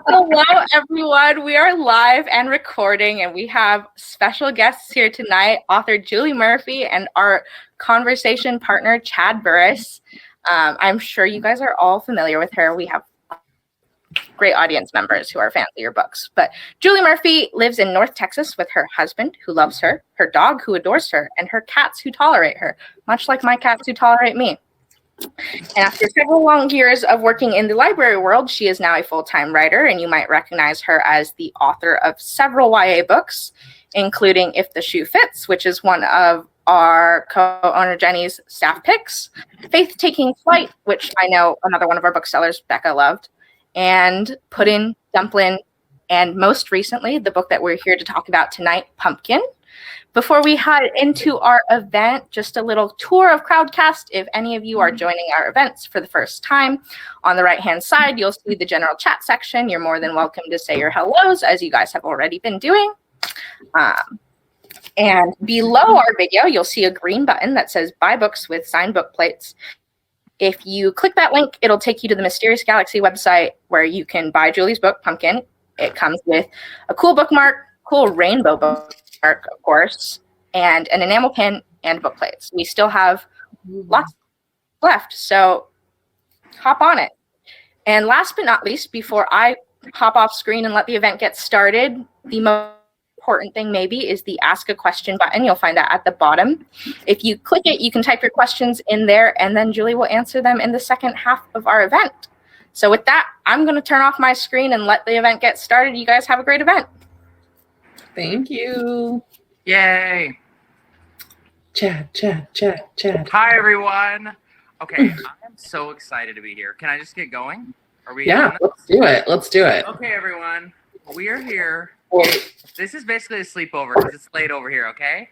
Hello, everyone. We are live and recording, and we have special guests here tonight, author Julie Murphy and our conversation partner, Chad Burris. I'm sure you guys are all familiar with her. We have great audience members who are fans of your books. But Julie Murphy lives in North Texas with her husband, who loves her dog, who adores her, and her cats, who tolerate her, much like my cats, who tolerate me. And after several long years of working in the library world, she is now a full-time writer, and you might recognize her as the author of several YA books, including If the Shoe Fits, which is one of our co-owner Jenny's staff picks, Faith Taking Flight, which I know another one of our booksellers, Becca, loved, and PUDDIN, DUMPLIN, and most recently, the book that we're here to talk about tonight, Pumpkin. Before we head into our event, just a little tour of Crowdcast. If any of you are joining our events for the first time, on the right-hand side, you'll see the general chat section. You're more than welcome to say your hellos, as you guys have already been doing. And below our video, you'll see a green button that says Buy Books with signed book plates. If you click that link, it'll take you to the Mysterious Galaxy website where you can buy Julie's book, Pumpkin. It comes with a cool bookmark, cool rainbow bookmark, of course, and an enamel pin and book plates. We still have lots left, so hop on it. And last but not least, before I hop off screen and let the event get started, the most important thing maybe is the Ask a Question button. You'll find that at the bottom. If you click it, you can type your questions in there, and then Julie will answer them in the second half of our event. So with that, I'm going to turn off my screen and let the event get started. You guys have a great event. Thank you. Yay. Chad. Hi, everyone. Okay, I'm so excited to be here. Can I just get going? Are we? Yeah, let's do it. Okay, everyone. We are here. This is basically a sleepover because it's late over here, okay?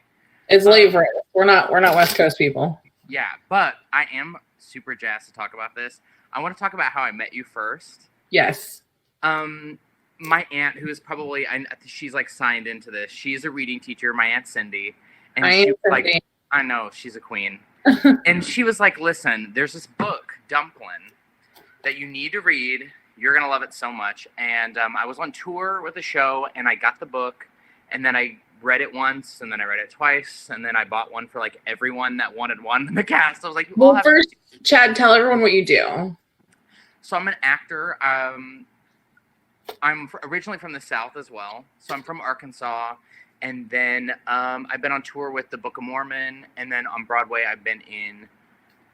It's late for us. We're not West Coast people. Yeah, but I am super jazzed to talk about this. I want to talk about how I met you first. Yes. My aunt, who is probably, she's like signed into this. She's a reading teacher, my Aunt Cindy. And she was like, I know, she's a queen. And she was like, listen, there's this book, Dumplin, that you need to read. You're going to love it so much. And I was on tour with a show, and I got the book, and then I read it once, and then I read it twice, and then I bought one for like everyone that wanted one in the cast. I was like, well, first, Chad, tell everyone what you do. So I'm an actor. I'm originally from the South as well. So I'm from Arkansas. And then I've been on tour with the Book of Mormon. And then on Broadway, I've been in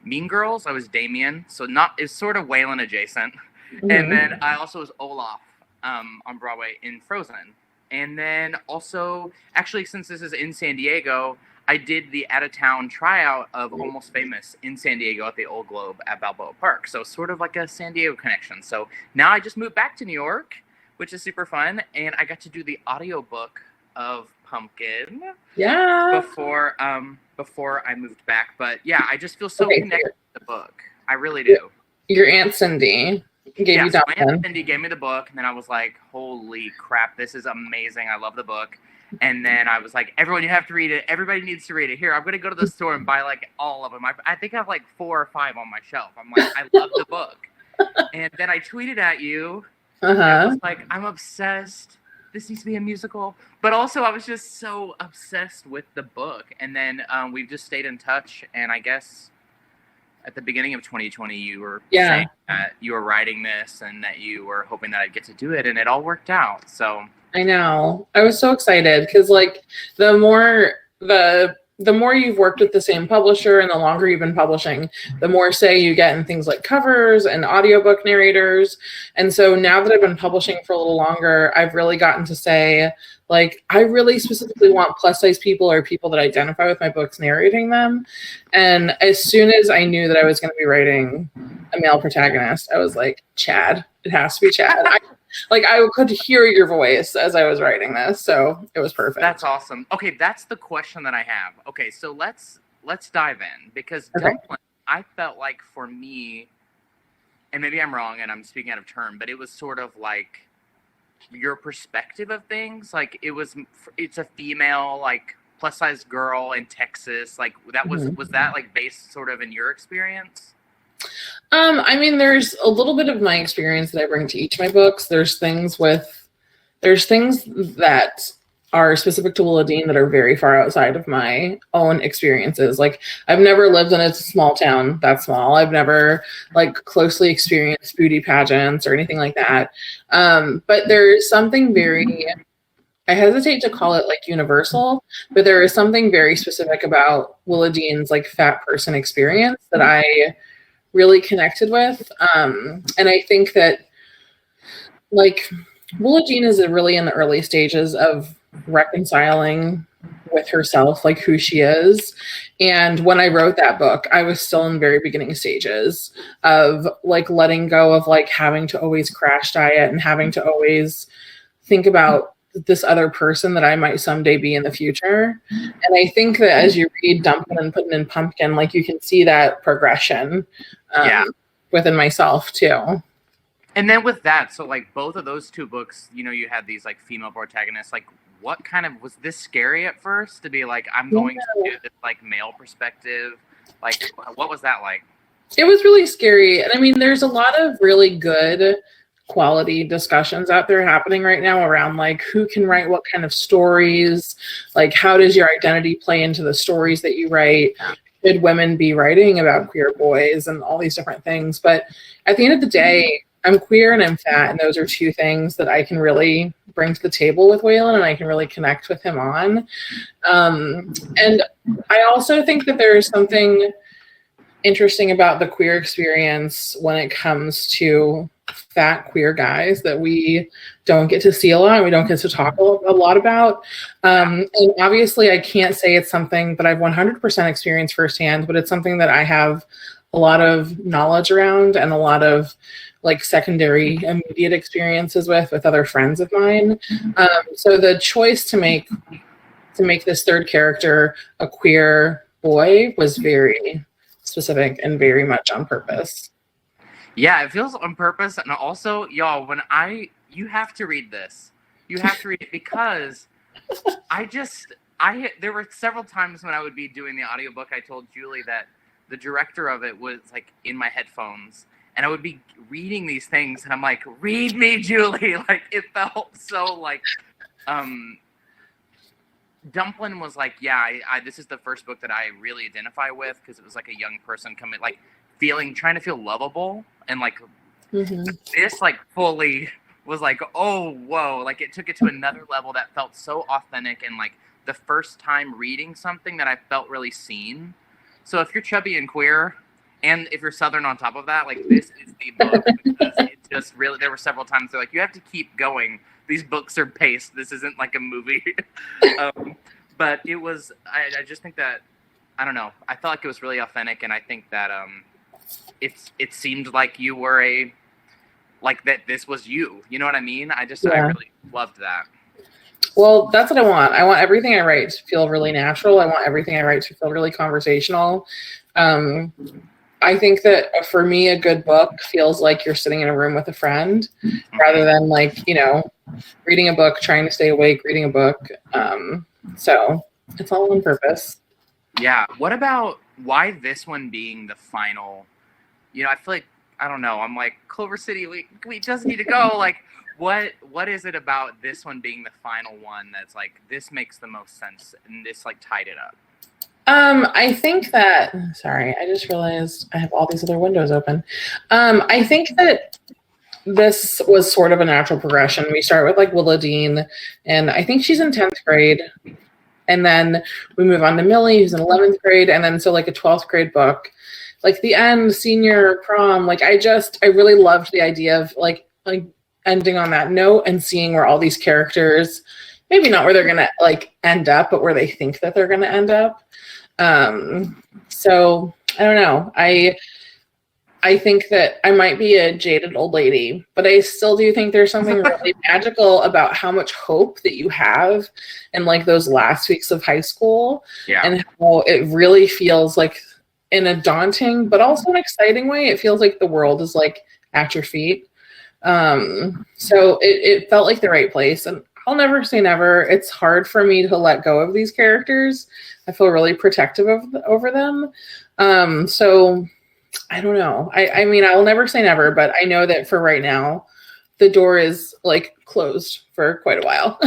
Mean Girls. I was Damien. So it's sort of Waylon adjacent. Mm-hmm. And then I also was Olaf on Broadway in Frozen. And then also, actually, since this is in San Diego, I did the out-of-town tryout of Almost Famous in San Diego at the Old Globe at Balboa Park. So sort of like a San Diego connection. So now I just moved back to New York, which is super fun. And I got to do the audiobook of Pumpkin. Yeah. Before I moved back. But yeah, I just feel so connected to the book. I really do. Your Aunt Cindy gave you so my Aunt Cindy gave me the book. And then I was like, holy crap, this is amazing. I love the book. And then I was like, everyone, you have to read it. Everybody needs to read it. Here, I'm going to go to the store and buy like all of them. I think I have like 4 or 5 on my shelf. I'm like, I love the book. And then I tweeted at you. I was like, I'm obsessed. This needs to be a musical. But also I was just so obsessed with the book. And then we've just stayed in touch. And I guess at the beginning of 2020, you were saying that you were writing this and that you were hoping that I'd get to do it. And it all worked out. So I know. I was so excited because, like, the more you've worked with the same publisher and the longer you've been publishing, the more say you get in things like covers and audiobook narrators. And so now that I've been publishing for a little longer, I've really gotten to say, like, I really specifically want plus-size people or people that identify with my books narrating them. And as soon as I knew that I was going to be writing a male protagonist, I was like, Chad. It has to be Chad. I could hear your voice as I was writing this, so it was perfect. That's awesome. Okay, that's the question that I have. Okay, so let's dive in because Dumplin, I felt like for me, and maybe I'm wrong and I'm speaking out of turn, but it was sort of like your perspective of things. Like it's a female like plus size girl in Texas. Like that was that like based sort of in your experience? I mean, there's a little bit of my experience that I bring to each of my books. There's things that are specific to Willa Dean that are very far outside of my own experiences. Like, I've never lived in a small town that small. I've never like closely experienced beauty pageants or anything like that. But there's something very, I hesitate to call it like universal, but there is something very specific about Willa Dean's like fat person experience that I really connected with. And I think that like Willa Dean is really in the early stages of reconciling with herself, like who she is. And when I wrote that book, I was still in very beginning stages of like letting go of like having to always crash diet and having to always think about this other person that I might someday be in the future. And I think that as you read Dumplin and Puddin and Pumpkin, like you can see that progression within myself too. And then with that, so like both of those two books, you know, you had these like female protagonists. Like, what kind of, was this scary at first to be like, I'm going to do this like male perspective? Like, what was that like? It was really scary. And I mean, there's a lot of really good quality discussions out there happening right now around like who can write what kind of stories, like how does your identity play into the stories that you write? Should women be writing about queer boys and all these different things? But at the end of the day, I'm queer and I'm fat, and those are two things that I can really bring to the table with Waylon, and I can really connect with him on. And I also think that there's something interesting about the queer experience when it comes to fat queer guys that we don't get to see a lot and we don't get to talk a lot about. And obviously I can't say it's something that I've 100% experienced firsthand, but it's something that I have a lot of knowledge around and a lot of like secondary immediate experiences with other friends of mine. So the choice to make this third character a queer boy was very specific and very much on purpose. Yeah, it feels on purpose. And also, y'all, you have to read this. You have to read it because there were several times when I would be doing the audiobook, I told Julie that the director of it was like in my headphones and I would be reading these things and I'm like, read me, Julie. Like, it felt so like, Dumplin was like, yeah, this is the first book that I really identify with because it was like a young person coming, like trying to feel lovable, and like this like fully was like, oh, whoa, like it took it to another level that felt so authentic and like the first time reading something that I felt really seen. So if you're chubby and queer, and if you're Southern on top of that, like this is the book because it just really, there were several times they're like, you have to keep going. These books are paced. This isn't like a movie. But it was, I just think that, I don't know. I felt like it was really authentic. And I think that it seemed like you were that this was you. You know what I mean? I really loved that. Well, that's what I want. I want everything I write to feel really natural. I want everything I write to feel really conversational. I think that for me, a good book feels like you're sitting in a room with a friend rather than like, you know, reading a book, trying to stay awake, reading a book. So it's all on purpose. Yeah. What about why this one being the final? You know, I feel like, I don't know. I'm like, Clover City, we just need to go. Like, what is it about this one being the final one that's like, this makes the most sense and this like tied it up? I think that, sorry, I just realized I have all these other windows open. I think that this was sort of a natural progression. We start with like Willa Dean, and I think she's in 10th grade. And then we move on to Millie, who's in 11th grade. And then so like a 12th grade book, like the end, senior prom. Like I really loved the idea of like ending on that note and seeing where all these characters, maybe not where they're going to like end up, but where they think that they're going to end up. So I don't know. I think that I might be a jaded old lady, but I still do think there's something really magical about how much hope that you have in like those last weeks of high school, and how it really feels like in a daunting, but also an exciting way. It feels like the world is like at your feet. So it felt like the right place, and I'll never say never. It's hard for me to let go of these characters. I feel really protective over them. So I don't know. I mean, I will never say never, but I know that for right now, the door is like closed for quite a while.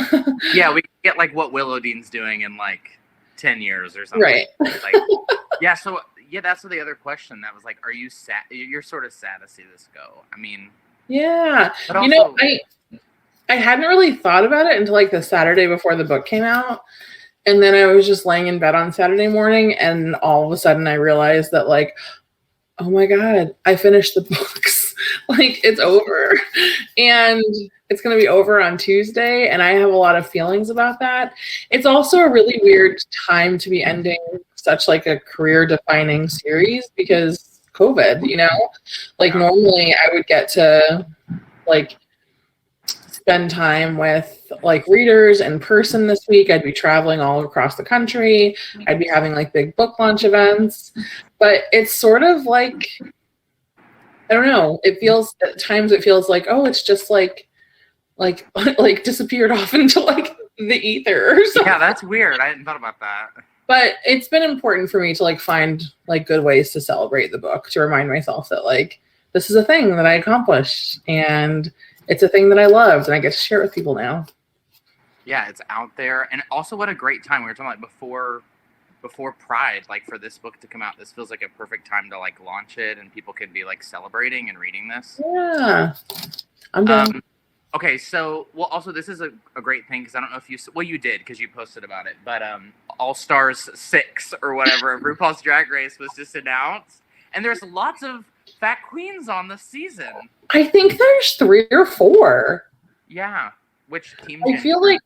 Yeah, we get like what Willow Dean's doing in like 10 years or something. Right. Like, yeah. So yeah, that's the other question. That was like, are you sad? You're sort of sad to see this go. I mean, yeah. but also, You know, I hadn't really thought about it until like the Saturday before the book came out. And then I was just laying in bed on Saturday morning, and all of a sudden I realized that like, oh my God, I finished the books. Like, it's over. And it's going to be over on Tuesday. And I have a lot of feelings about that. It's also a really weird time to be ending such like a career defining series because COVID, you know, like normally I would get to like spend time with like readers in person this week. I'd be traveling all across the country. I'd be having like big book launch events, but it's sort of like, I don't know. It feels at times it feels like, oh, it's just like disappeared off into like the ether or something. yeah, that's weird. I hadn't thought about that. But it's been important for me to like find like good ways to celebrate the book, to remind myself that like this is a thing that I accomplished and it's a thing that I loved and I get to share it with people now. Yeah, it's out there. And also what a great time. We were talking like before Pride, like for this book to come out, this feels like a perfect time to like launch it and people could be like celebrating and reading this. Yeah. I'm done. Okay, so, well, also this is a great thing because I don't know if you did because you posted about it, but All Stars 6 or whatever of RuPaul's Drag Race was just announced. And there's lots of fat queens on the season. I think there's 3 or 4. Yeah, which team? I feel like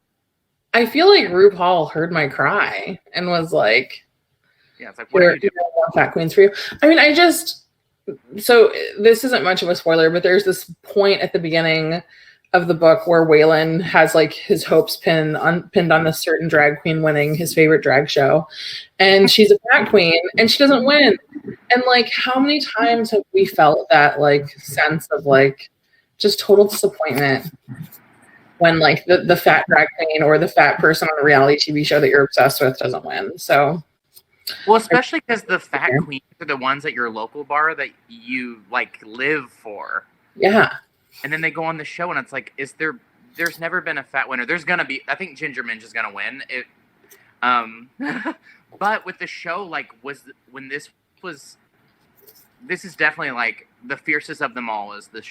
RuPaul heard my cry and was like, "Yeah, it's like what are you doing? More fat queens for you." I mean, so this isn't much of a spoiler, but there's this point at the beginning of the book where Waylon has like his hopes pinned on this certain drag queen winning his favorite drag show, and she's a fat queen and she doesn't win. And like, how many times have we felt that like sense of like just total disappointment when like the fat drag queen or the fat person on a reality TV show that you're obsessed with doesn't win? So, well, especially because the fat queens are the ones at your local bar that you like live for. Yeah. And then they go on the show, and it's like, there's never been a fat winner. There's gonna be. I think Ginger Minj is gonna win it. But with the show, like, this is definitely like the fiercest of them all. Is the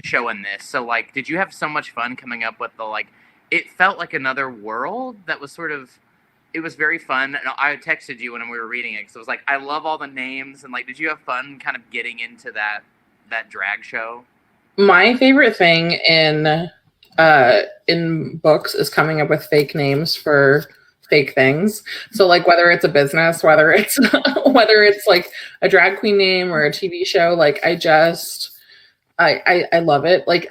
show in this? So like, did you have so much fun coming up with the like? It felt like another world that was sort of. It was very fun. And I texted you when we were reading it because it was like, I love all the names, and like, did you have fun kind of getting into that drag show? My favorite thing in books is coming up with fake names for fake things. So like whether it's a business, whether it's like a drag queen name or a TV show, like I love it. Like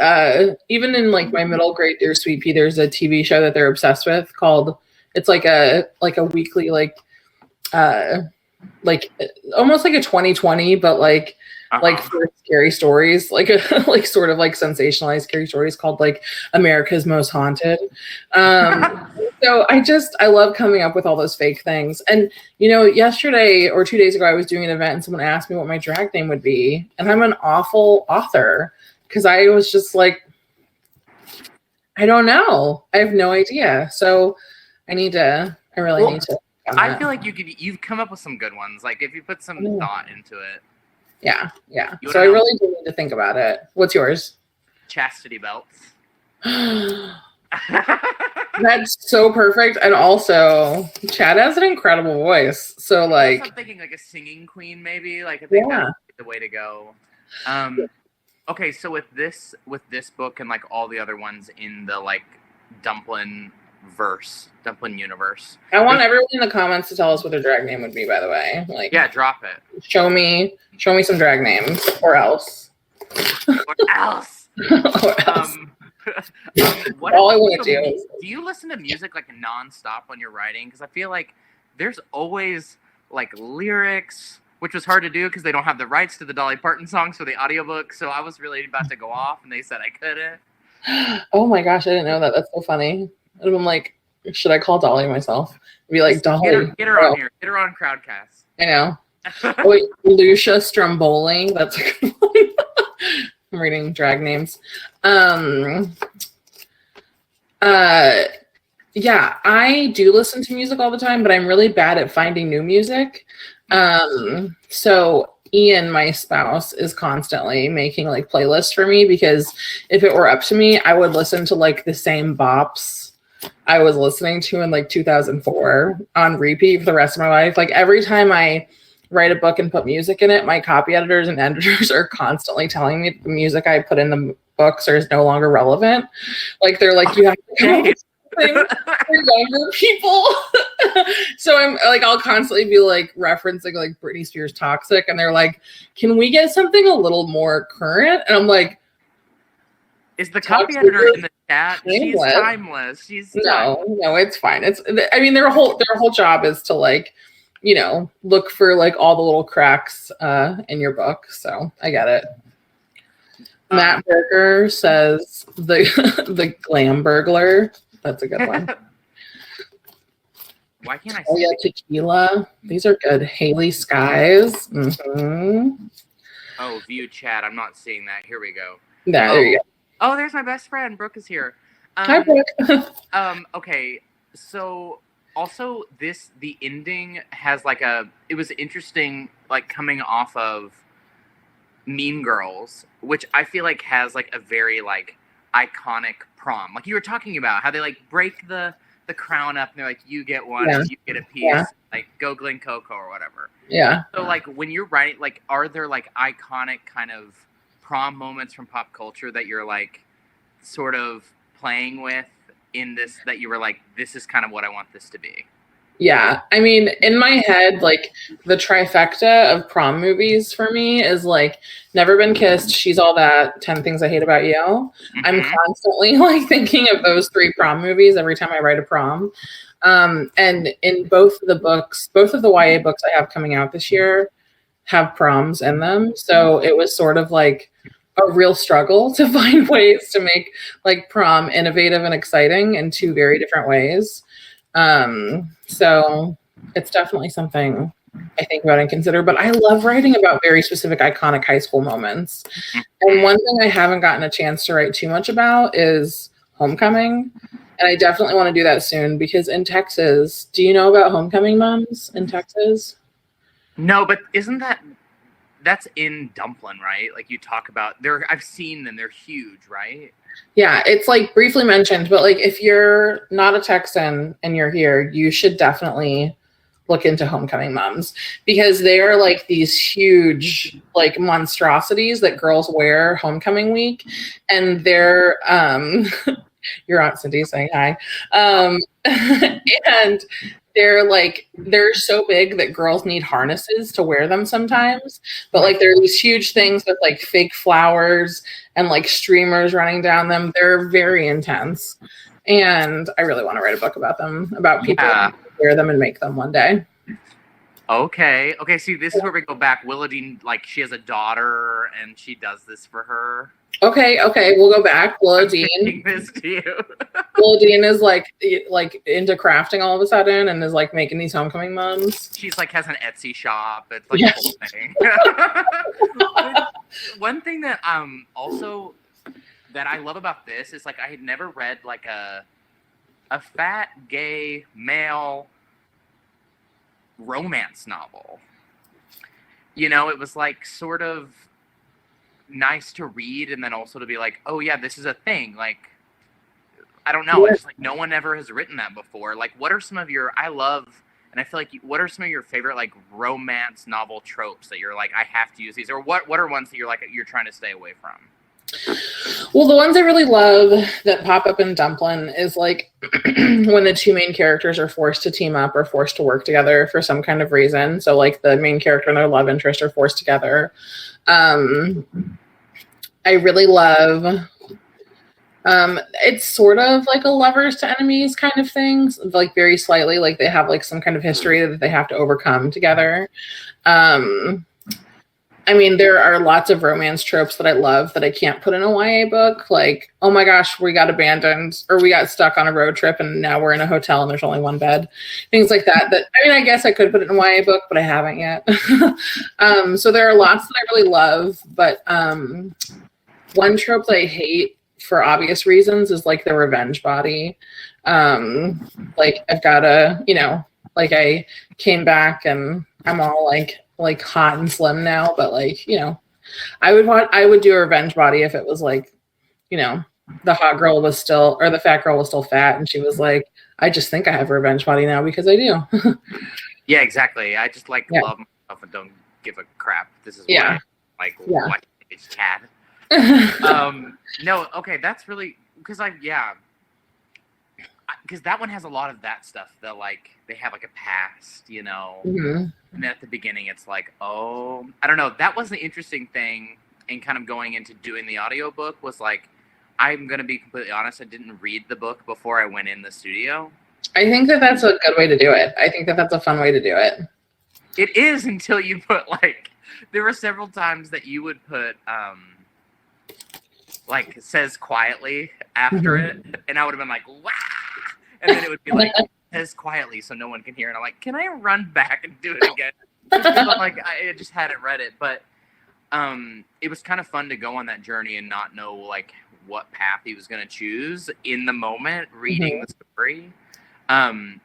even in like my middle grade Dear Sweet Pea, there's a TV show that they're obsessed with called, it's like a weekly like almost like a 2020, but like like for scary stories, like like sort of like sensationalized scary stories called like America's Most Haunted. So I love coming up with all those fake things. And you know, yesterday or 2 days ago, I was doing an event and someone asked me what my drag name would be, and I'm an awful author because I was just like, I don't know, I have no idea. So I really need to. I feel like you've come up with some good ones. Like if you put some thought into it. Yeah. So I really do need to think about it. What's yours? Chastity belts. That's so perfect. And also, Chad has an incredible voice. So like, I'm thinking like a singing queen, maybe. Like I think that's the way to go. Okay, so with this book and like all the other ones in the like Dumplin universe. I want everyone in the comments to tell us what their drag name would be, by the way. Like, yeah, drop it. Show me some drag names, or else. Or else. What all I want to do. Do you listen to music like nonstop when you're writing? Because I feel like there's always like lyrics, which was hard to do because they don't have the rights to the Dolly Parton songs for the audiobook. So I was really about to go off, and they said I couldn't. Oh my gosh, I didn't know that. That's so funny. And I'm like, should I call Dolly myself? Be like, Dolly. Get her on here. Get her on Crowdcast. I know. Oh, wait, Lucia Stromboli. That's a good one. I'm reading drag names. Yeah, I do listen to music all the time, but I'm really bad at finding new music. So Ian, my spouse, is constantly making like playlists for me, because if it were up to me, I would listen to like the same bops I was listening to in like 2004 on repeat for the rest of my life. Like every time I write a book and put music in it, my copy editors and editors are constantly telling me the music I put in the books is no longer relevant. Like they're like, you have to come up with something for younger people. So I'm like, I'll constantly be like referencing like Britney Spears Toxic, and they're like, can we get something a little more current? And I'm like, is the copy editor in the chat? She's timeless. No, it's fine. I mean, their whole job is to like, you know, look for like all the little cracks in your book. So I get it. Matt Berger says the glam burglar. That's a good one. Why can't I? Oh yeah, tequila. These are good. Haley Skies. Mm-hmm. Oh, view chat. I'm not seeing that. Here we go. There you go. Oh, there's my best friend. Brooke is here. Hi, Brooke. Okay. So also the ending has like it was interesting, like coming off of Mean Girls, which I feel like has like a very like iconic prom. Like you were talking about how they like break the crown up and they're like, you get one, you get a piece, like go Glen Coco or whatever. Yeah. So like when you're writing, like are there like iconic kind of prom moments from pop culture that you're like sort of playing with in this, that you were like, this is kind of what I want this to be? Yeah, I mean, in my head, like the trifecta of prom movies for me is like Never Been Kissed, She's All That, 10 Things I Hate About You. Mm-hmm. I'm constantly like thinking of those 3 prom movies every time I write a prom. And in both of the books, both of the YA books I have coming out this year have proms in them. So it was sort of like a real struggle to find ways to make like prom innovative and exciting in 2 very different ways. So it's definitely something I think about and consider, but I love writing about very specific iconic high school moments. And one thing I haven't gotten a chance to write too much about is homecoming. And I definitely want to do that soon, because in Texas, do you know about homecoming moms in Texas? No, but that's in Dumplin, right? Like you talk about, I've seen them, they're huge, right? Yeah, it's like briefly mentioned, but like if you're not a Texan and you're here, you should definitely look into homecoming moms, because they are like these huge like monstrosities that girls wear homecoming week, and they're your Aunt Cindy saying hi. And they're so big that girls need harnesses to wear them sometimes. But like they're these huge things with like fake flowers and like streamers running down them. They're very intense. And I really want to write a book about them, about people who wear them and make them one day. Okay. See, this is where we go back. Willowdean, like she has a daughter and she does this for her. Okay, we'll go back. Willowdean is like into crafting all of a sudden and is like making these homecoming moms. She's like has an Etsy shop. It's like a whole thing. One thing that also that I love about this is like I had never read like a fat gay male romance novel. You know, it was like sort of nice to read, and then also to be like, oh yeah, this is a thing. Like, I don't know, it's like no one ever has written that before. Like, what are some of your, I love, and I feel like, what are some of your favorite like romance novel tropes that you're like, I have to use these, or what are ones that you're like, you're trying to stay away from? Well, the ones I really love that pop up in Dumplin is like when the 2 main characters are forced to team up or forced to work together for some kind of reason. So like the main character and their love interest are forced together. I really love, it's sort of like a lovers to enemies kind of thing, like very slightly, like they have like some kind of history that they have to overcome together. I mean, there are lots of romance tropes that I love that I can't put in a YA book. Like, oh my gosh, we got abandoned or we got stuck on a road trip and now we're in a hotel and there's only one bed. Things like that. I mean, I guess I could put it in a YA book, but I haven't yet. So there are lots that I really love. But one trope that I hate for obvious reasons is like the revenge body. Like I've got to, like I came back and I'm all like hot and slim now, but like, I would do a revenge body if it was like, the hot girl was still, or the fat girl was still fat. And she was like, I just think I have a revenge body now because I do. Yeah, exactly. I just love myself and don't give a crap. This is why what is Chad. No, okay. That's really, because that one has a lot of that stuff that like they have like a past, Mm-hmm. And then at the beginning it's like, oh, I don't know. That was the interesting thing in kind of going into doing the audiobook was like, I'm going to be completely honest. I didn't read the book before I went in the studio. I think that that's a good way to do it. I think that that's a fun way to do it. It is until you put like, there were several times that you would put, like says quietly after it. And I would have been like, wow. And then it would be like, says quietly so no one can hear. And I'm like, can I run back and do it again? Like, I just hadn't read it. But it was kind of fun to go on that journey and not know like what path he was going to choose in the moment reading the story. And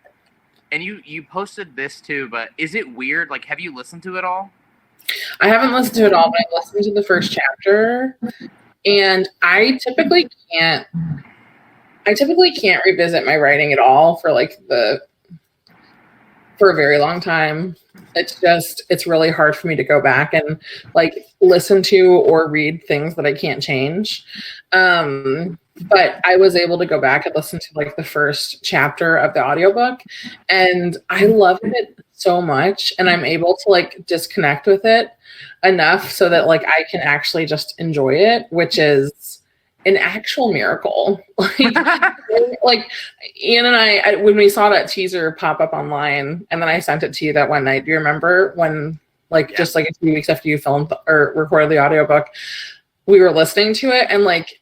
you posted this too, but is it weird? Like, have you listened to it all? I haven't listened to it all, but I listened to the first chapter. And I typically can't revisit my writing at all for a very long time. It's really hard for me to go back and like listen to or read things that I can't change. But I was able to go back and listen to like the first chapter of the audiobook and I love it so much. And I'm able to like disconnect with it enough so that like I can actually just enjoy it, which is an actual miracle. Like Ian and I, when we saw that teaser pop up online and then I sent it to you that one night, do you remember when just like a few weeks after you filmed or recorded the audiobook, we were listening to it and like,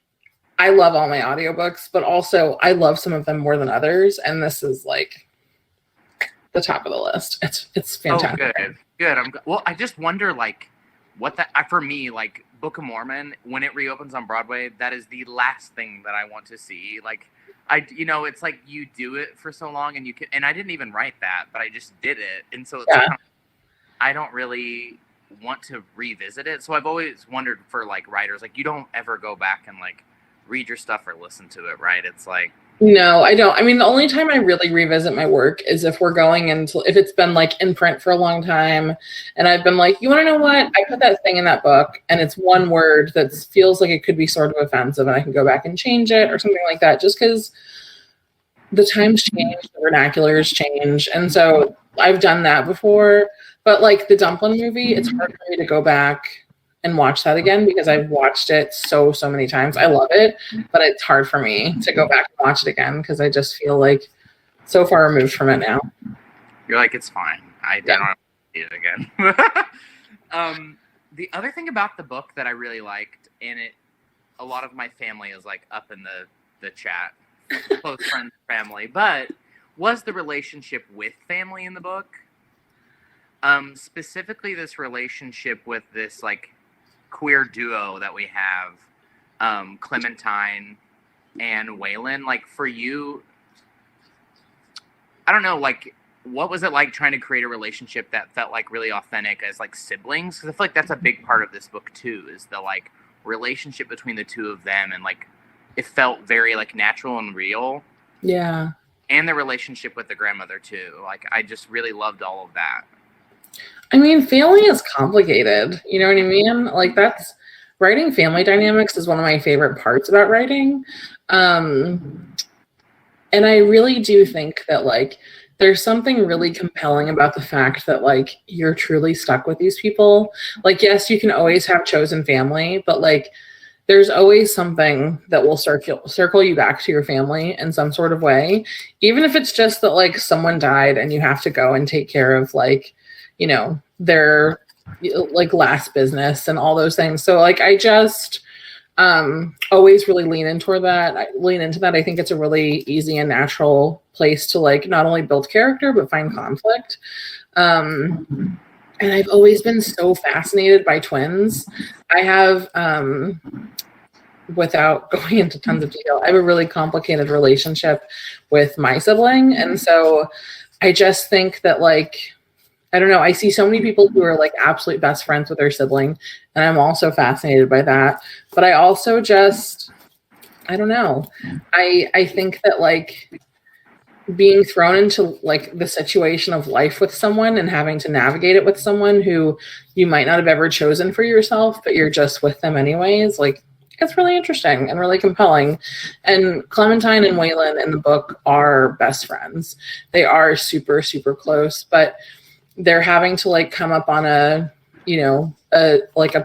I love all my audiobooks, but also I love some of them more than others. And this is like the top of the list. It's fantastic. Oh, good. Well, I just wonder like what that, for me, like Book of Mormon, when it reopens on Broadway, that is the last thing that I want to see. Like it's like you do it for so long and I didn't even write that, but I just did it. And so it's I don't really want to revisit it. So I've always wondered for like writers, like you don't ever go back and like read your stuff or listen to it, right? It's like, no, I don't. I mean, the only time I really revisit my work is if we're going into, if it's been like in print for a long time and I've been like, you want to know what? I put that thing in that book and it's one word that feels like it could be sort of offensive and I can go back and change it or something like that just because the times change, the vernaculars change. And so I've done that before. But like the Dumplin movie, it's hard for me to go back and watch that again because I've watched it so many times. I love it, but it's hard for me to go back and watch it again because I just feel like so far removed from it now. You're like, it's fine. I don't have to see it again. The other thing about the book that I really liked, and a lot of my family is like up in the chat, close friends, family, but was the relationship with family in the book. Specifically this relationship with this like queer duo that we have, Clementine and Waylon. Like for you, I don't know, like what was it like trying to create a relationship that felt like really authentic as like siblings? Because I feel like that's a big part of this book too, is the like relationship between the two of them, and like it felt very like natural and real. Yeah. And the relationship with the grandmother too. Like I just really loved all of that. I mean, family is complicated. You know what I mean? Like writing family dynamics is one of my favorite parts about writing. And I really do think that like, there's something really compelling about the fact that like, you're truly stuck with these people. Like, yes, you can always have chosen family, but like, there's always something that will circle you back to your family in some sort of way. Even if it's just that like someone died and you have to go and take care of like, their like last business and all those things. So like I just always really lean into that. I think it's a really easy and natural place to like not only build character but find conflict. And I've always been so fascinated by twins. I have without going into tons of detail, I have a really complicated relationship with my sibling. And so I just think that like, I don't know, I see so many people who are like absolute best friends with their sibling, and I'm also fascinated by that. But I also just, I don't know. I think that like being thrown into like the situation of life with someone and having to navigate it with someone who you might not have ever chosen for yourself, but you're just with them anyways, like it's really interesting and really compelling. And Clementine and Waylon in the book are best friends. They are super, super close, but they're having to like come up on a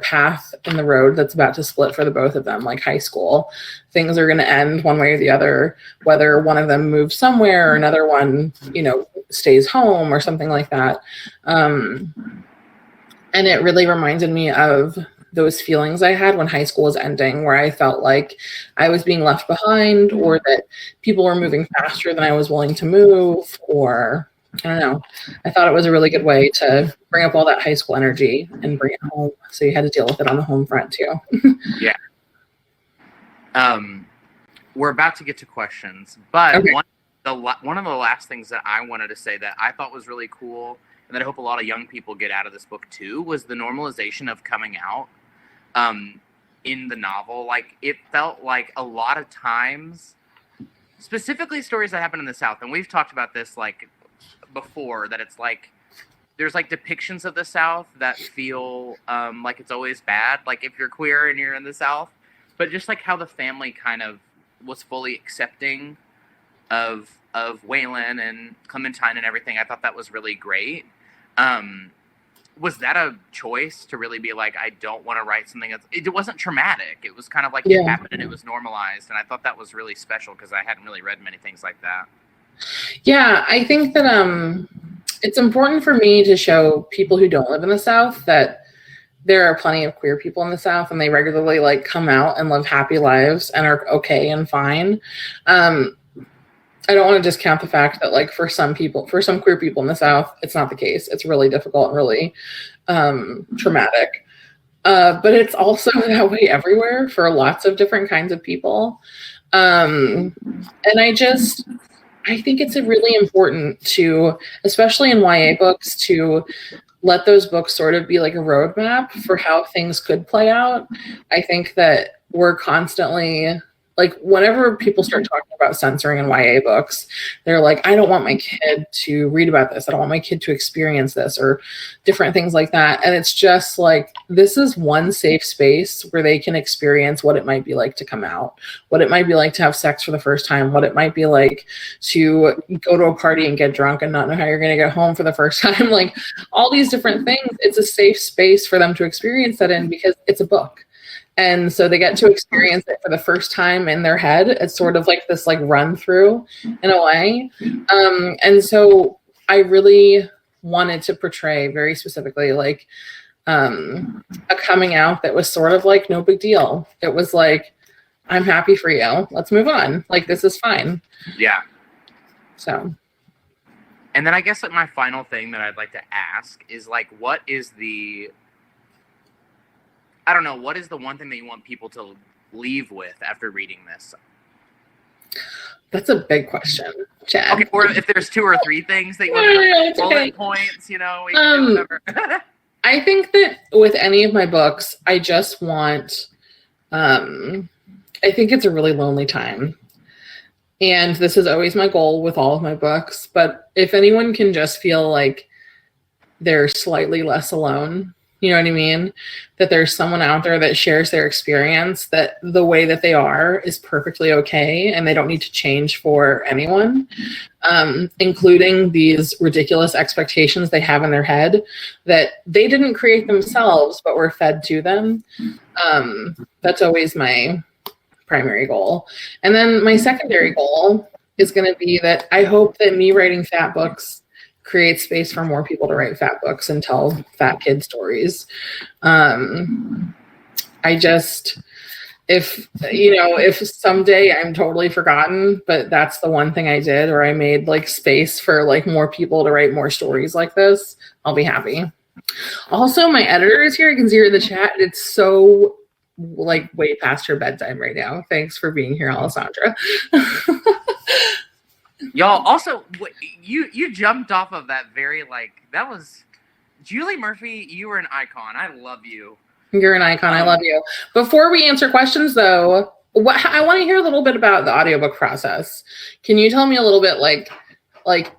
path in the road that's about to split for the both of them, like high school. Things are going to end one way or the other, whether one of them moves somewhere or another one, stays home or something like that. And it really reminded me of those feelings I had when high school was ending, where I felt like I was being left behind, or that people were moving faster than I was willing to move, or I don't know. I thought it was a really good way to bring up all that high school energy and bring it home. So you had to deal with it on the home front too. Yeah. We're about to get to questions, but Okay. one of the last things that I wanted to say that I thought was really cool, and that I hope a lot of young people get out of this book too, was the normalization of coming out in the novel. Like, it felt like a lot of times, specifically stories that happen in the South, and we've talked about this like before, that it's like there's like depictions of the South that feel like it's always bad, like if you're queer and you're in the South, but just like how the family kind of was fully accepting of Waylon and Clementine and everything. I thought that was really great. Was that a choice to really be like, I don't want to write something that's, it wasn't traumatic, it was kind of like it happened and it was normalized, and I thought that was really special because I hadn't really read many things like that. Yeah, I think that it's important for me to show people who don't live in the South that there are plenty of queer people in the South, and they regularly like come out and live happy lives and are okay and fine. I don't want to discount the fact that like for some queer people in the South, it's not the case. It's really difficult and really traumatic. But it's also that way everywhere for lots of different kinds of people. And I think it's really important to, especially in YA books, to let those books sort of be like a roadmap for how things could play out. I think that we're constantly, like, whenever people start talking about censoring in YA books, they're like, I don't want my kid to read about this. I don't want my kid to experience this, or different things like that. And it's just like, this is one safe space where they can experience what it might be like to come out, what it might be like to have sex for the first time, what it might be like to go to a party and get drunk and not know how you're going to get home for the first time. Like, all these different things. It's a safe space for them to experience that in, because it's a book. And so they get to experience it for the first time in their head. It's sort of like this like run through in a way. And so I really wanted to portray very specifically like a coming out that was sort of like no big deal. It was like, I'm happy for you. Let's move on. Like, this is fine. Yeah. So. And then I guess like my final thing that I'd like to ask is like, what is the one thing that you want people to leave with after reading this? That's a big question, Chad. Okay, or if there's 2 or 3 things that you want to bullet points, we can do whatever. I think that with any of my books, I just want, I think it's a really lonely time. And this is always my goal with all of my books. But if anyone can just feel like they're slightly less alone, you know what I mean? That there's someone out there that shares their experience, that the way that they are is perfectly okay, and they don't need to change for anyone, including these ridiculous expectations they have in their head that they didn't create themselves, but were fed to them. That's always my primary goal. And then my secondary goal is going to be that I hope that me writing fat books create space for more people to write fat books and tell fat kid stories. I just, if someday I'm totally forgotten, but that's the one thing I did, or I made like space for like more people to write more stories like this, I'll be happy. Also, my editor is here. I can see her in the chat. It's so like way past her bedtime right now. Thanks for being here, Alessandra. Y'all, also, you jumped off of that very, like, that was, Julie Murphy, you were an icon. I love you. You're an icon. I love you. Before we answer questions, though, I want to hear a little bit about the audiobook process. Can you tell me a little bit, like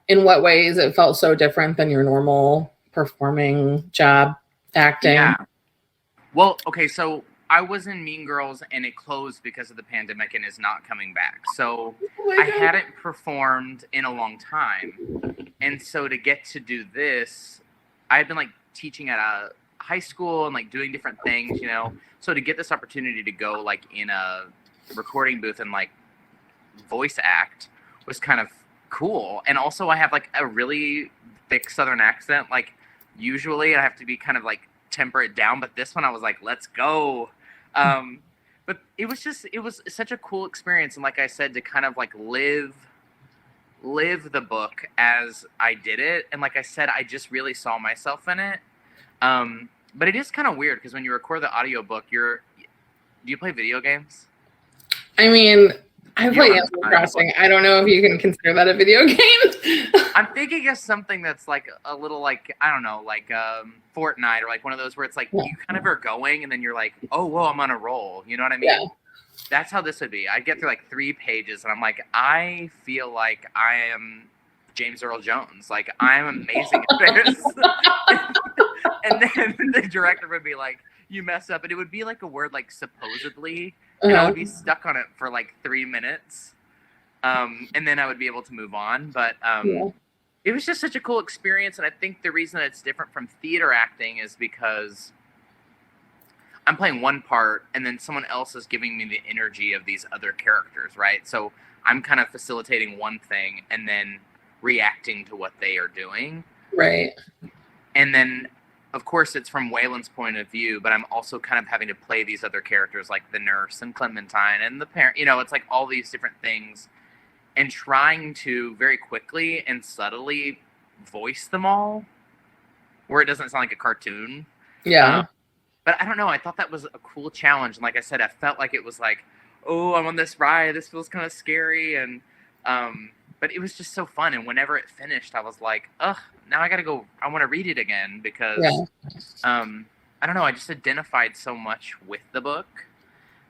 in what ways it felt so different than your normal performing job, acting? Yeah. Well, okay, so I was in Mean Girls, and it closed because of the pandemic and is not coming back. So I hadn't performed in a long time. And so to get to do this, I had been like teaching at a high school and like doing different things, So to get this opportunity to go like in a recording booth and like voice act was kind of cool. And also I have like a really thick Southern accent. Like usually I have to be kind of like temper it down, but this one I was like, let's go. But it was such a cool experience. And like I said, to kind of like live the book as I did it. And like I said, I just really saw myself in it. But it is kind of weird because when you record the audiobook, do you play video games? I mean, I play Animal Crossing. I don't know if you can consider that a video game. I'm thinking of something that's like a little like, I don't know, like Fortnite or like one of those where it's like you kind of are going and then you're like, oh, whoa, I'm on a roll. You know what I mean? Yeah. That's how this would be. I'd get through like 3 pages and I'm like, I feel like I am James Earl Jones. Like, I'm amazing at this. And then the director would be like, you mess up. And it would be like a word like supposedly. And I would be stuck on it for like 3 minutes. And then I would be able to move on. But it was just such a cool experience. And I think the reason it's different from theater acting is because I'm playing one part and then someone else is giving me the energy of these other characters, right? So I'm kind of facilitating one thing and then reacting to what they are doing. Right. And then, of course, it's from Waylon's point of view, but I'm also kind of having to play these other characters like the nurse and Clementine and the parent. It's like all these different things and trying to very quickly and subtly voice them all where it doesn't sound like a cartoon. Yeah. But I don't know. I thought that was a cool challenge. And like I said, I felt like it was like, oh, I'm on this ride. This feels kind of scary. And, but it was just so fun. And whenever it finished, I was like, ugh, now I got to go. I want to read it again because, I don't know. I just identified so much with the book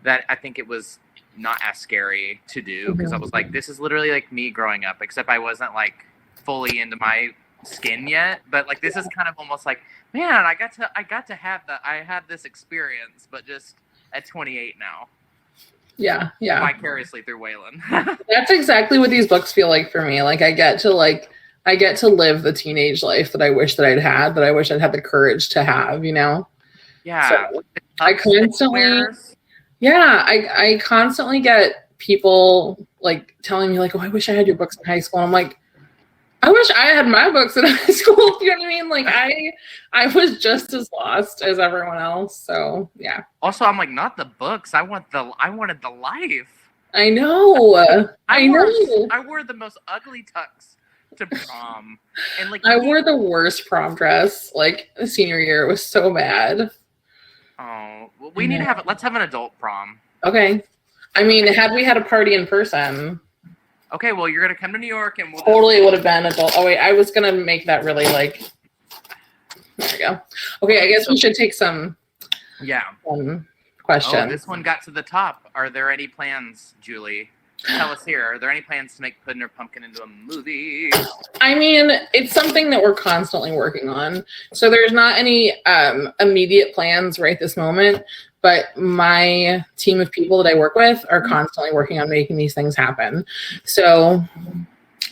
that I think it was not as scary to do because I was like, this is literally like me growing up, except I wasn't like fully into my skin yet. But like, this is kind of almost like, man, I got to have I had this experience, but just at 28 now. Yeah. Vicariously through Waylon. That's exactly what these books feel like for me. Like I get to live the teenage life that I wish that I'd had, that I wish I'd had the courage to have, Yeah. So I constantly get people like telling me like, oh, I wish I had your books in high school. And I'm like, I wish I had my books in high school. You know what I mean? Like I was just as lost as everyone else. So yeah. Also, I'm like, not the books. I wanted the life. I know. I wore the most ugly tux to prom, and like I wore the worst prom dress. Like the senior year, it was so bad. Oh, well, we need to have it. Let's have an adult prom. Okay. I mean, had we had a party in person. Okay, well, you're gonna come to New York, and we'll totally would have been adult. Oh wait, I was gonna make that really like. There we go. Okay, I guess we should take some. Yeah. Questions. Oh, this one got to the top. Are there any plans, Julie? Tell us here. Are there any plans to make Puddin or Pumpkin into a movie? I mean, it's something that we're constantly working on. So there's not any immediate plans right this moment. But my team of people that I work with are constantly working on making these things happen. So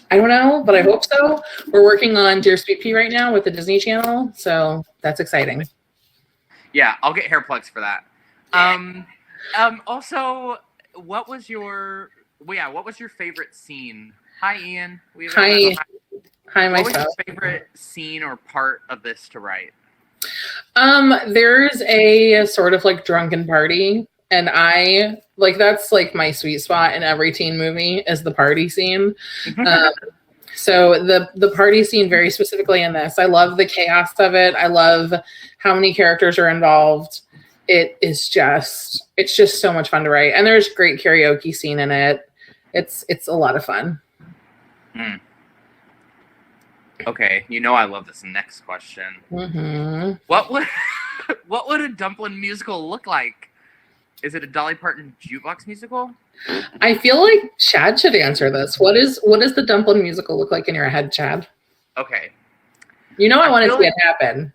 I don't know, but I hope so. We're working on Dear Sweet Pea right now with the Disney Channel. So that's exciting. Yeah, I'll get hair plugs for that. Also, what was your favorite scene? Hi, Ian. Hi. Hi, What was myself. your favorite scene or part of this to write? There's a sort of like drunken party, and I like that's like my sweet spot in every teen movie is the party scene. Um, so the party scene very specifically in this, I love the chaos of it. I love how many characters are involved. It's just so much fun to write, and there's great karaoke scene in it. It's a lot of fun. Okay, you know I love this next question. Mm-hmm. What would a Dumplin musical look like? Is it a Dolly Parton jukebox musical? I feel like Chad should answer this. What does the Dumplin musical look like in your head, Chad? Okay. You know I want to feel see it happen.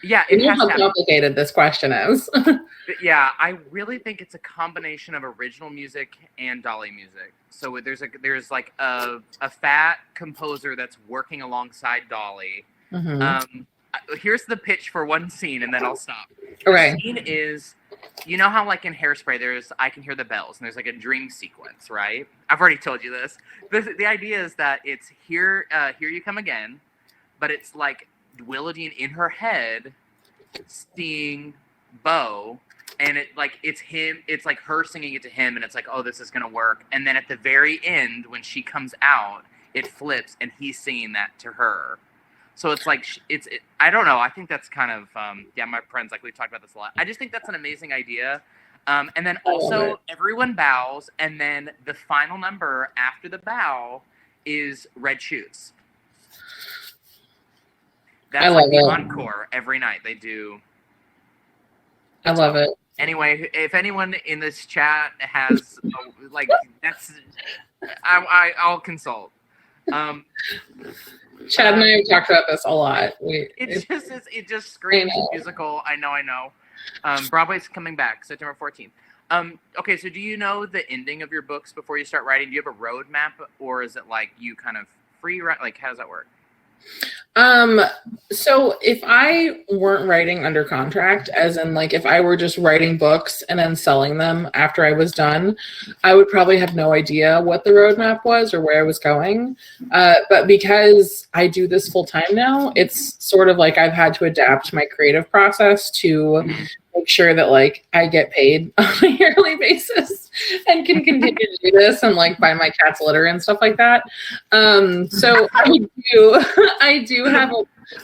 Yeah, You it know has how to happen. complicated this question is. Yeah, I really think it's a combination of original music and Dolly music. So there's like a fat composer that's working alongside Dolly. Mm-hmm. Here's the pitch for one scene, and then I'll stop. Okay. The scene is, you know how like in Hairspray, there's I Can Hear the Bells, and there's like a dream sequence, right? I've already told you this. The idea is that it's here you come again, but it's like Willowdene in her head seeing Bo, and it's like her singing it to him, and it's like, oh, this is gonna work. And then at the very end, when she comes out, it flips, and he's singing that to her. So it's like I don't know. I think that's kind of my friends, like we've talked about this a lot. I just think that's an amazing idea. And then also everyone bows, and then the final number after the bow is Red Shoes. That's like the encore every night they do. I love it. Anyway, if anyone in this chat has like that's, I'll consult. Chad and I have talked about this a lot. It just screams musical. I know. Broadway's coming back September 14th. Okay, so do you know the ending of your books before you start writing? Do you have a roadmap, or is it like you kind of free write? Like, how does that work? So if I weren't writing under contract, as in like if I were just writing books and then selling them after I was done, I would probably have no idea what the roadmap was or where I was going. But because I do this full time now, it's sort of like I've had to adapt my creative process to make sure that like I get paid on a yearly basis and can continue to do this and like buy my cat's litter and stuff like that. So I do have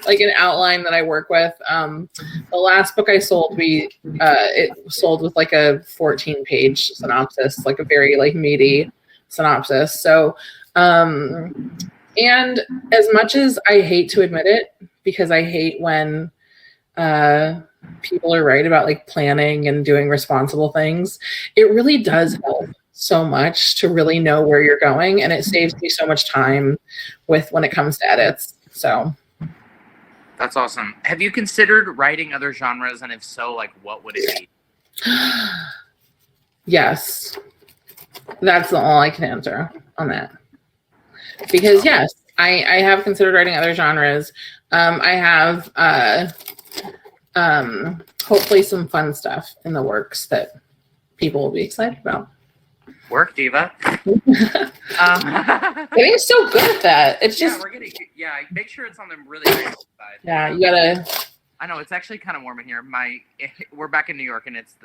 like an outline that I work with. The last book I sold, it sold with like a 14-page synopsis, like a very like meaty synopsis. So, and as much as I hate to admit it, because I hate when people are right about like planning and doing responsible things, it really does help so much to really know where you're going, and it saves me so much time when it comes to edits. So that's awesome. Have you considered writing other genres, and if so, like what would it be? Yes, that's all I can answer on that. Because yes, I have considered writing other genres. I have hopefully some fun stuff in the works that people will be excited about. Work, diva. Getting so good at that. It's just make sure it's on the really great side. Yeah, you gotta. I know it's actually kind of warm in here. We're back in New York, and it's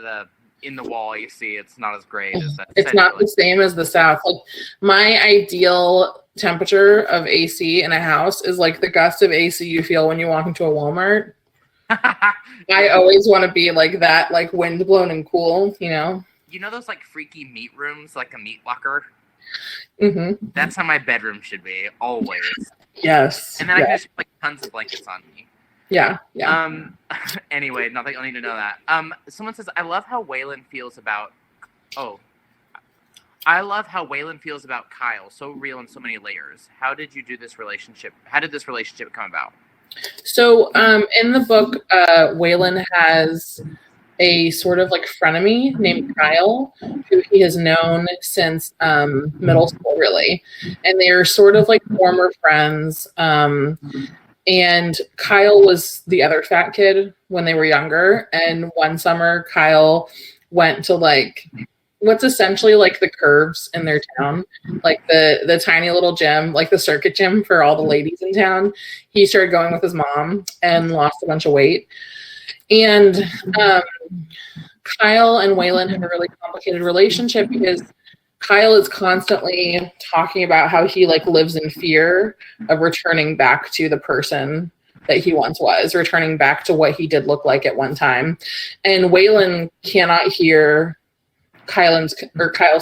in the wall. You see, it's not as great as that. It's not the same as the South. Like my ideal temperature of AC in a house is like the gust of AC you feel when you walk into a Walmart. I always want to be like that, like wind blown and cool, you know. You know those like freaky meat rooms, like a meat locker? Mm-hmm. That's how my bedroom should be, always. Yes. And then I can just put like tons of blankets on me. Yeah. Anyway, not that you'll need to know that. Someone says, I love how Waylon feels about Kyle. So real in so many layers. How did you do this relationship? How did this relationship come about? So in the book, Waylon has a sort of like frenemy named Kyle, who he has known since middle school, really. And they're sort of like former friends. And Kyle was the other fat kid when they were younger. And one summer, Kyle went to like what's essentially like the curves in their town, like the tiny little gym, like the circuit gym for all the ladies in town. He started going with his mom and lost a bunch of weight. And Kyle and Waylon have a really complicated relationship because Kyle is constantly talking about how he like lives in fear of returning back to the person that he once was, returning back to what he did look like at one time. And Waylon cannot hear Kyle's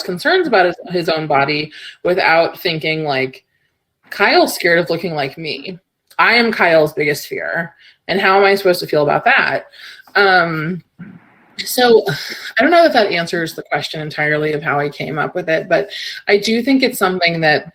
concerns about his own body without thinking like, Kyle's scared of looking like me. I am Kyle's biggest fear. And how am I supposed to feel about that? So I don't know if that answers the question entirely of how I came up with it, but I do think it's something that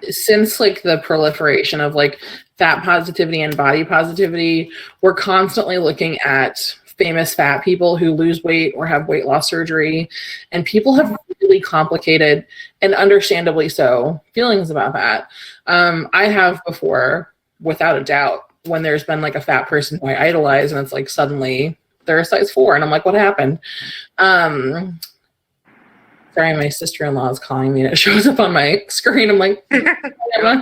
since like the proliferation of like fat positivity and body positivity, we're constantly looking at famous fat people who lose weight or have weight loss surgery, and people have really complicated and understandably so feelings about that. I have before, without a doubt, when there's been like a fat person who I idolize and it's like suddenly they're a size 4 and I'm like, what happened? Sorry, my sister-in-law is calling me and it shows up on my screen. I'm like, yeah.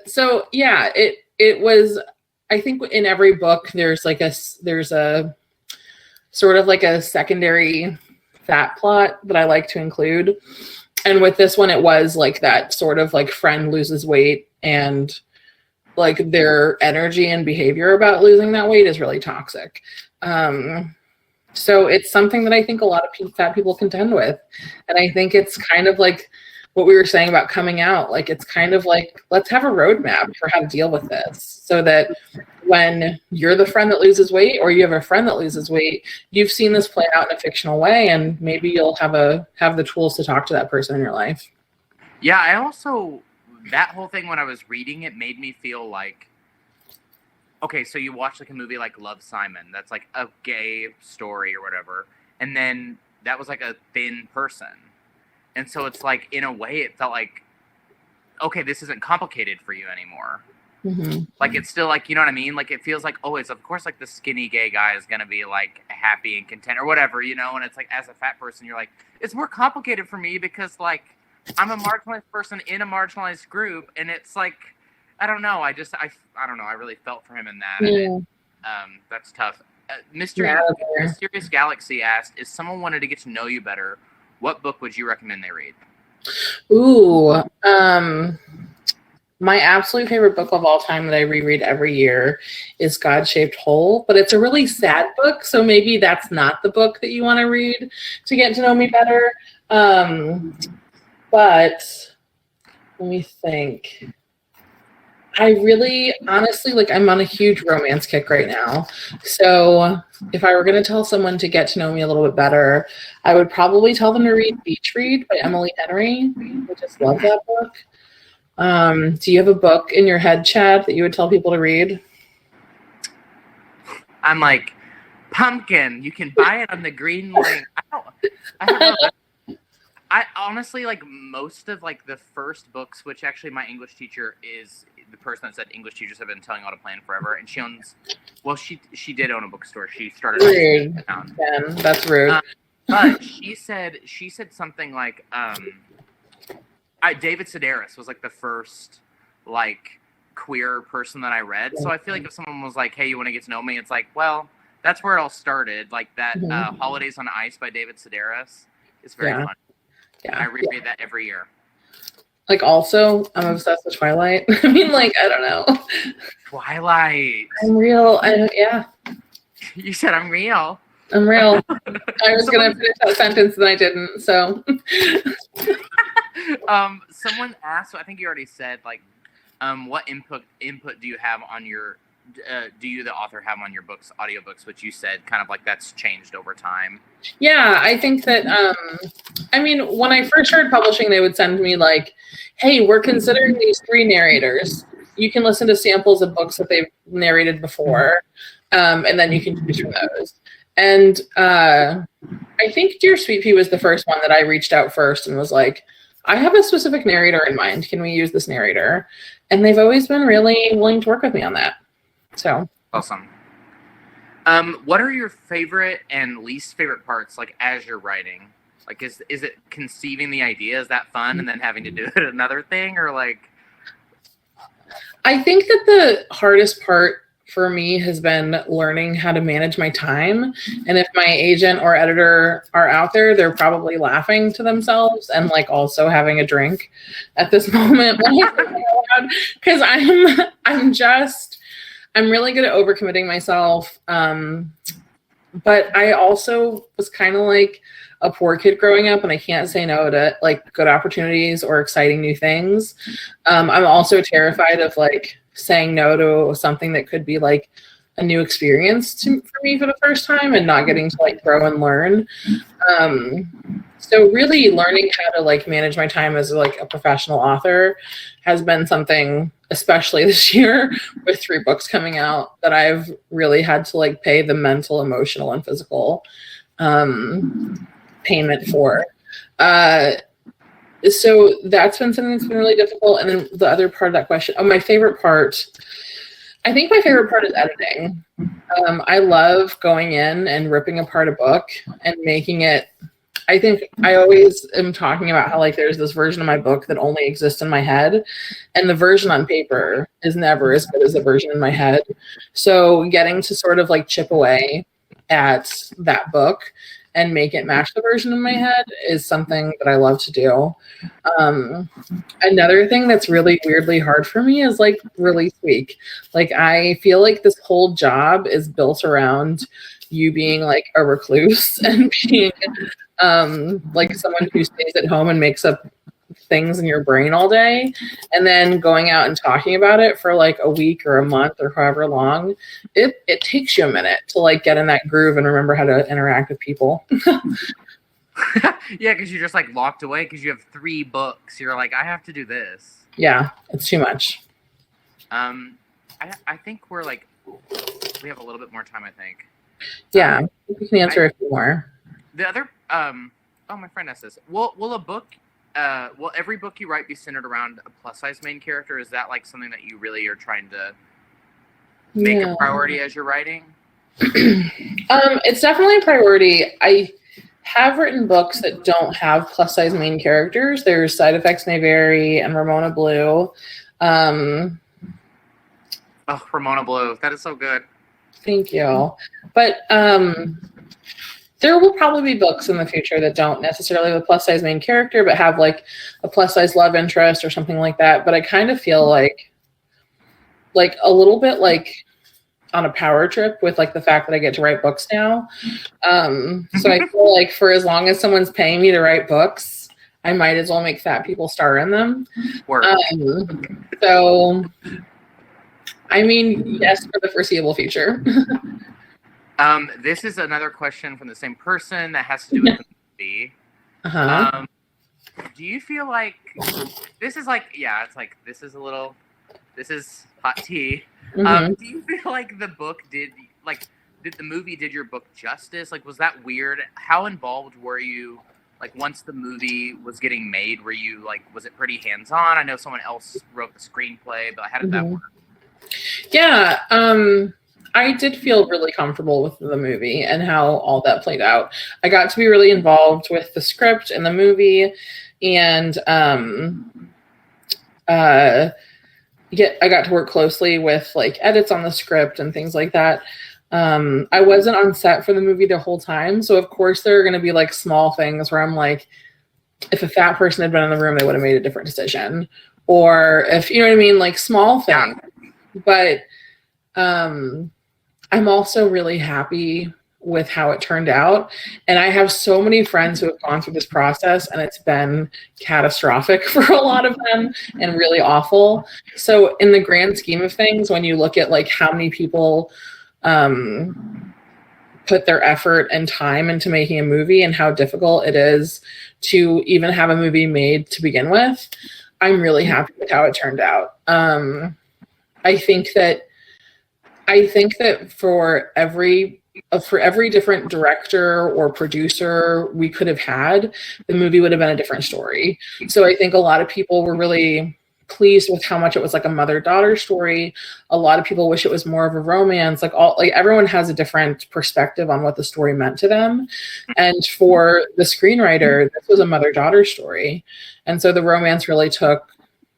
So yeah, it was, I think in every book there's a sort of like a secondary fat plot that I like to include. And with this one, it was like that sort of like friend loses weight and like their energy and behavior about losing that weight is really toxic. So it's something that I think a lot of fat people contend with. And I think it's kind of like what we were saying about coming out. Like, it's kind of like, let's have a roadmap for how to deal with this so that when you're the friend that loses weight or you have a friend that loses weight, you've seen this play out in a fictional way, and maybe you'll have the tools to talk to that person in your life. Yeah, I also, that whole thing when I was reading it made me feel like, okay, so you watch like a movie like Love, Simon, that's like a gay story or whatever, and then that was like a thin person. And so it's like, in a way, it felt like, okay, this isn't complicated for you anymore. Mm-hmm. Like, it's still like, you know what I mean? Like, it feels like, oh, it's of course like the skinny gay guy is going to be like happy and content or whatever, you know? And it's like, as a fat person, you're like, it's more complicated for me because like, I'm a marginalized person in a marginalized group. And it's like, I don't know. I don't know. I really felt for him in that. Yeah. And that's tough. Mysterious Galaxy asked, if someone wanted to get to know you better, what book would you recommend they read? Ooh, my absolute favorite book of all time that I reread every year is God-Shaped Hole, but it's a really sad book, so maybe that's not the book that you want to read to get to know me better. But let me think. I really, honestly, like, I'm on a huge romance kick right now. So if I were going to tell someone to get to know me a little bit better, I would probably tell them to read Beach Read by Emily Henry. I just love that book. Do you have a book in your head, Chad, that you would tell people to read? I'm like, Pumpkin. You can buy it on the green link. I don't know. I honestly, like, most of like the first books, which actually my English teacher is the person that said English teachers have been telling how to plan forever, and she owns, well, she did own a bookstore. She started. Rude. That's rude. But she said something like, David Sedaris was like the first like queer person that I read. So I feel like if someone was like, hey, you want to get to know me? It's like, well, that's where it all started. Like that Holidays on Ice by David Sedaris is very fun. Yeah, I reread that every year. Like, also, I'm obsessed with Twilight. I mean, like, I don't know. Twilight. I'm real. Yeah. You said I'm real. I'm real. I was going to finish that sentence and I didn't, so. Someone asked, so I think you already said, like, what input do you have on your, do you, the author, have on your books, audiobooks, which you said kind of like that's changed over time? Yeah, I think that, I mean, when I first started publishing, they would send me like, hey, we're considering these 3 narrators. You can listen to samples of books that they've narrated before, and then you can choose from those. And I think Dear Sweet Pea was the first one that I reached out first and was like, I have a specific narrator in mind. Can we use this narrator? And they've always been really willing to work with me on that. So awesome. What are your favorite and least favorite parts, like, as you're writing? Like, is it conceiving the idea? Is that fun? And then having to do it another thing? Or, like... I think that the hardest part for me has been learning how to manage my time. And if my agent or editor are out there, they're probably laughing to themselves and, like, also having a drink at this moment. Because I'm really good at overcommitting myself. But I also was kind of like a poor kid growing up, and I can't say no to, like, good opportunities or exciting new things. I'm also terrified of, like, saying no to something that could be, like, a new experience for me for the first time and not getting to, like, grow and learn. So really learning how to, like, manage my time as, like, a professional author has been something, especially this year with 3 books coming out, that I've really had to, like, pay the mental, emotional, and physical payment for. So that's been something that's been really difficult. And then the other part of that question, my favorite part, I think my favorite part is editing. I love going in and ripping apart a book and making it. I think I always am talking about how, like, there's this version of my book that only exists in my head, and the version on paper is never as good as the version in my head. So getting to sort of, like, chip away at that book and make it match the version in my head is something that I love to do. Another thing that's really weirdly hard for me is, like, release week. Like, I feel like this whole job is built around you being, like, a recluse and being like someone who stays at home and makes up things in your brain all day, and then going out and talking about it for, like, a week or a month or however long. It takes you a minute to, like, get in that groove and remember how to interact with people. Yeah, because you're just, like, locked away because you have 3 books. You're like, I have to do this. Yeah, it's too much. I think we're, like, we have a little bit more time, I think. Yeah, we can answer a few more. The other, my friend asked this. Will every book you write be centered around a plus-size main character? Is that, like, something that you really are trying to make a priority as you're writing? It's definitely a priority. I have written books that don't have plus-size main characters. There's Side Effects May Vary and Ramona Blue. Ramona Blue. That is so good. Thank you. But there will probably be books in the future that don't necessarily have a plus-size main character, but have, like, a plus-size love interest or something like that. But I kind of feel like a little bit like on a power trip with, like, the fact that I get to write books now. So I feel like for as long as someone's paying me to write books, I might as well make fat people star in them. So, I mean, yes, for the foreseeable future. This is another question from the same person that has to do with the movie. Uh-huh. Do you feel like this is, like, this is hot tea. Mm-hmm. Do you feel like the book did the movie did your book justice? Like, was that weird? How involved were you, like, once the movie was getting made? Were you, like, was it pretty hands-on? I know someone else wrote the screenplay, but how did that work? Yeah, I did feel really comfortable with the movie and how all that played out. I got to be really involved with the script and the movie, and I got to work closely with, like, edits on the script and things like that. I wasn't on set for the movie the whole time, so of course there are going to be, like, small things where I'm like, if a fat person had been in the room, they would have made a different decision, or if, you know what I mean, like, small things. But I'm also really happy with how it turned out. And I have so many friends who have gone through this process, and it's been catastrophic for a lot of them and really awful. So in the grand scheme of things, when you look at, like, how many people put their effort and time into making a movie and how difficult it is to even have a movie made to begin with, I'm really happy with how it turned out. I think that for every different director or producer we could have had, the movie would have been a different story. So I think a lot of people were really pleased with how much it was like a mother-daughter story. A lot of people wish it was more of a romance. Like everyone has a different perspective on what the story meant to them. And for the screenwriter, this was a mother-daughter story. And so the romance really took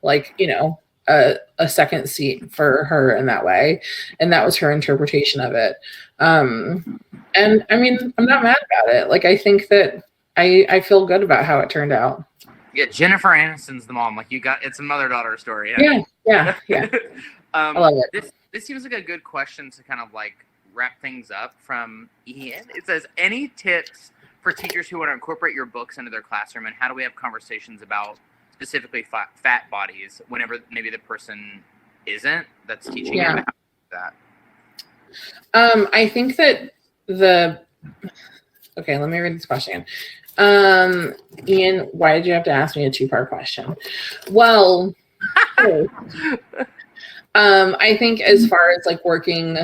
like, you know, a second seat for her in that way. And that was her interpretation of it. And I mean, I'm not mad about it. Like, I think that I feel good about how it turned out. Yeah, Jennifer Aniston's the mom. Like, it's a mother-daughter story. Yeah. I love it. This seems like a good question to kind of like wrap things up from Ian. It says, any tips for teachers who want to incorporate your books into their classroom, and how do we have conversations about specifically fat bodies whenever maybe the person that's teaching you about that? I think that okay, let me read this question. Ian, why did you have to ask me a 2-part question? Well, I think as far as like working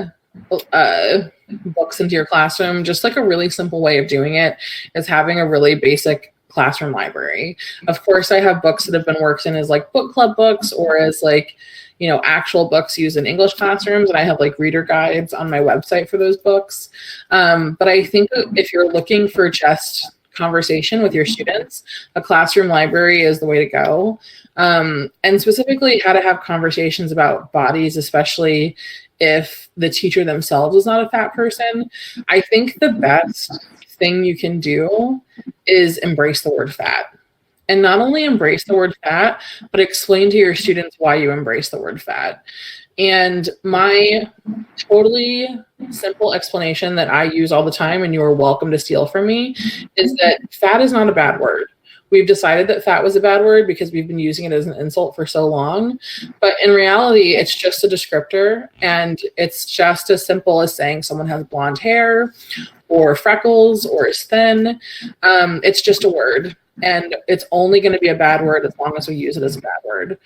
books into your classroom, just like a really simple way of doing it is having a really basic classroom library. Of course, I have books that have been worked in as like book club books or as like, you know, actual books used in English classrooms. And I have like reader guides on my website for those books. But I think if you're looking for just conversation with your students, a classroom library is the way to go. And specifically how to have conversations about bodies, especially if the teacher themselves is not a fat person. I think the best thing you can do is embrace the word fat. And not only embrace the word fat, but explain to your students why you embrace the word fat. And my totally simple explanation that I use all the time, and you are welcome to steal from me, is that fat is not a bad word. We've decided that fat was a bad word because we've been using it as an insult for so long. But in reality, it's just a descriptor, and it's just as simple as saying someone has blonde hair or freckles or is thin. It's just a word, and it's only going to be a bad word as long as we use it as a bad word.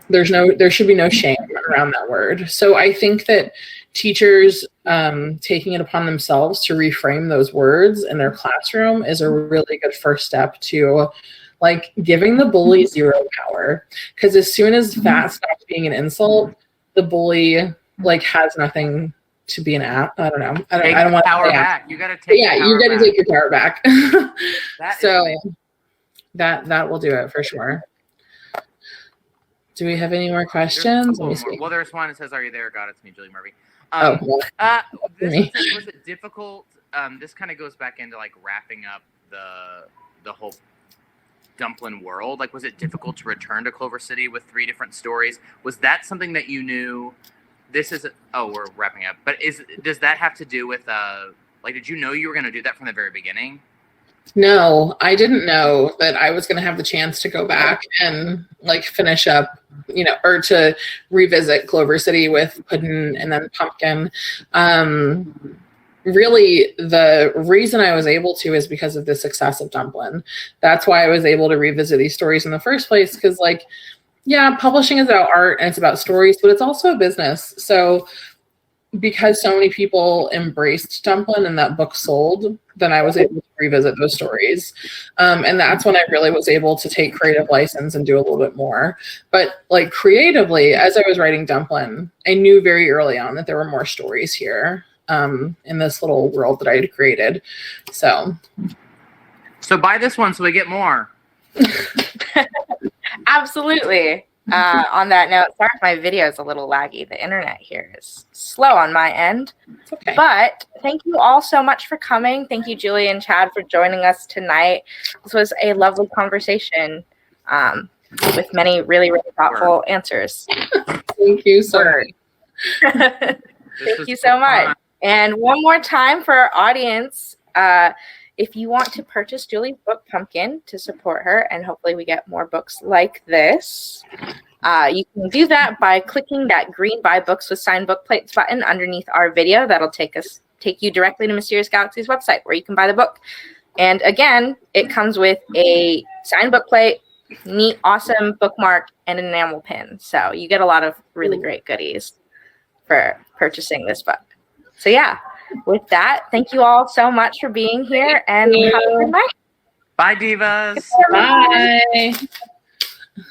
There should be no shame around that word. So I think that teachers taking it upon themselves to reframe those words in their classroom is a really good first step to like giving the bully zero power. Because as soon as fat stops being an insult, the bully like has nothing to be an app. I don't know. I don't want power to back. You got to take. Yeah, you got to take your power back. So that will do it for sure. Do we have any more questions? Let me see. Well, there's one that says, "Are you there, God? It's me, Julie Murphy." This says, was it difficult? This kind of goes back into like wrapping up the whole Dumplin world. Like, was it difficult to return to Clover City with 3 different stories? Was that something that you knew? We're wrapping up. But does that have to do with like, did you know you were going to do that from the very beginning? No, I didn't know that I was going to have the chance to go back and like finish up, you know, or to revisit Clover City with Puddin and then Pumpkin. Really, the reason I was able to is because of the success of Dumplin. That's why I was able to revisit these stories in the first place. Because, like, yeah, publishing is about art and it's about stories, but it's also a business. So because so many people embraced Dumplin and that book sold, then I was able to revisit those stories. And that's when I really was able to take creative license and do a little bit more. But like creatively, as I was writing Dumplin, I knew very early on that there were more stories here in this little world that I had created. So buy this one so we get more. Absolutely. On that note, sorry if my video is a little laggy. The internet here is slow on my end. It's okay. But thank you all so much for coming. Thank you, Julie and Chad, for joining us tonight. This was a lovely conversation with many really, really thoughtful answers. Thank you so much. Thank you so much. And one more time for our audience, if you want to purchase Julie's book, Pumpkin, to support her, and hopefully we get more books like this, you can do that by clicking that green Buy Books with Signed Book Plates button underneath our video. That'll take you directly to Mysterious Galaxy's website where you can buy the book. And again, it comes with a signed book plate, neat, awesome bookmark, and an enamel pin. So you get a lot of really great goodies for purchasing this book. So yeah. With that, thank you all so much for being here, and have a good night. Bye, divas. Bye.